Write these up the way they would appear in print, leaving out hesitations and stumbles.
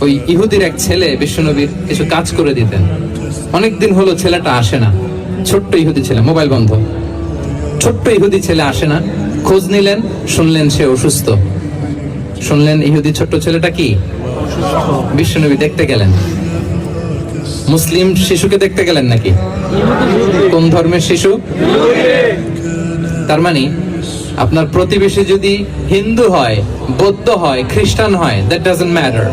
ওই ইহুদির এক ছেলে বিশ্বনবীর কিছু কাজ করে দিতেন। অনেকদিন হলো ছেলেটা আসে না, ছোট্ট ইহুদি ছেলে, মোবাইল বন্ধ, ছোট্ট ইহুদি ছেলে আসে না। খোঁজ নিলেন, শুনলেন সে অসুস্থ। শুনলেন ইহুদি ছোট্ট ছেলেটা কি বিশ্বনবী দেখতে গেলেন। মুসলিম শিশুকে দেখতে গেলেন নাকি? কোন ধর্মের শিশু? তার মানে আপনার প্রতিবেশী যদি হিন্দু হয়, বৌদ্ধ হয়, খ্রিস্টান হয়, দ্যাট ডাজন্ট ম্যাটার,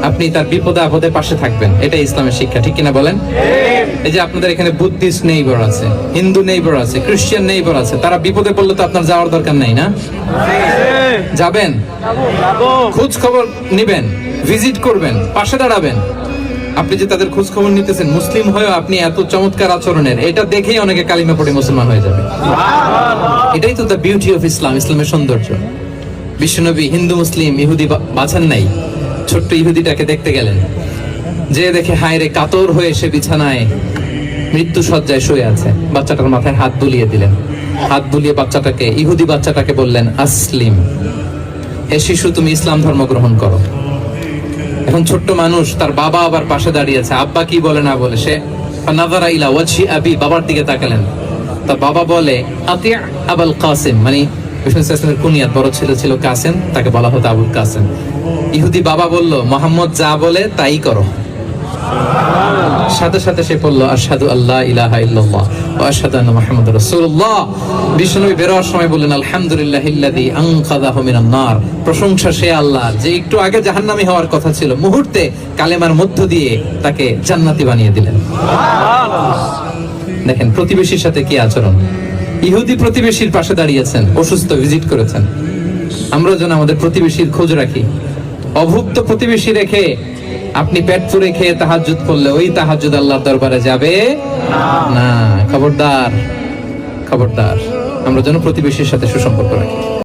আপনি তার বিপদে আপদে পাশে থাকবেন। এটা ইসলামের শিক্ষা, ঠিক কিনা বলেন? এই যে আপনাদের এখানে বুদ্ধিস্ট নেইবার আছে, হিন্দু নেইবার আছে, খ্রিস্টান নেইবার আছে, তারা বিপদে পড়লে তো আপনার যাওয়ার দরকার নাই না? যাবেন, খোঁজ খবর নিবেন, ভিজিট করবেন, পাশে দাঁড়াবেন। আপনি যে তাদের খোঁজ খবর নিতেছেন, মুসলিম হয়েও আপনি এত চমৎকার আচরণের, এটা দেখেই অনেকে কালিমা পড়ে মুসলমান হয়ে যাবে। এটাই তো দ্য বিউটি অফ ইসলাম, ইসলামের সৌন্দর্য। বিশ্বনবী হিন্দু মুসলিম ইহুদি বাছান নাই, ছোট্ট ইহুদিটাকে দেখতে গেলেন। যে দেখে হায় রে, কাতর হয়ে সে বিছানায় মৃত্যু শয্যায় শুয়ে আছে। বাচ্চাটার মাথায় হাত বুলিয়ে দিলেন। হাত বুলিয়ে বাচ্চাটাকে, ইহুদি বাচ্চাটাকে বললেন, আসলিম, হে শিশু, তুমি ইসলাম ধর্ম গ্রহণ করো। এখন ছোট্ট মানুষ, তার বাবা আবার পাশে দাঁড়িয়ে আছে, আব্বা কি বলে না বলে, সে নাযারা ইলা ওয়াজহি আবি, বাবার দিকে তাকালেন। তার বাবা বলে, আতি আবুল কাসিম, মানে বিষ্ণু সাল্লাল্লাহু কুনিয়াত, বড় ছেলে ছিল কাসিম, তাকে বলা হতো আবুল কাসিম। ইহুদি বাবা বলল, মুহাম্মদ যা বলে তাই করো। সাথে সাথে সে বলল, আশহাদু আল্লা ইলাহা ইল্লাল্লাহ ওয়া আশহাদু আন্না মুহাম্মাদুর রাসূলুল্লাহ। বিশ্বনবী বের হওয়ার সময় বললেন, আলহামদুলিল্লাহিল্লাযী আনকাযাহু মিনান নার, প্রশংসা সে আল্লাহর যে একটু আগে জাহান্নামী হওয়ার কথা ছিল, মুহূর্তে কালেমার মধ্য দিয়ে তাকে জান্নাতি বানিয়ে দিলেন। দেখেন প্রতিবেশীর সাথে কি আচরণ। ইহুদি প্রতিবেশীর পাশে দাঁড়িয়েছেন, অসুস্থ, ভিজিট করেছেন। আমরা যেন আমাদের প্রতিবেশীর খোঁজ রাখি। অভুক্ত প্রতিবেশী রেখে আপনি পেট পুরে খেয়ে তাহাজ্জুদ করলে ওই তাহাজ্জুদ আল্লাহর দরবারে যাবে না। খবরদার, খবরদার, আমরা যেন প্রতিবেশীর সাথে সুসম্পর্ক রাখি।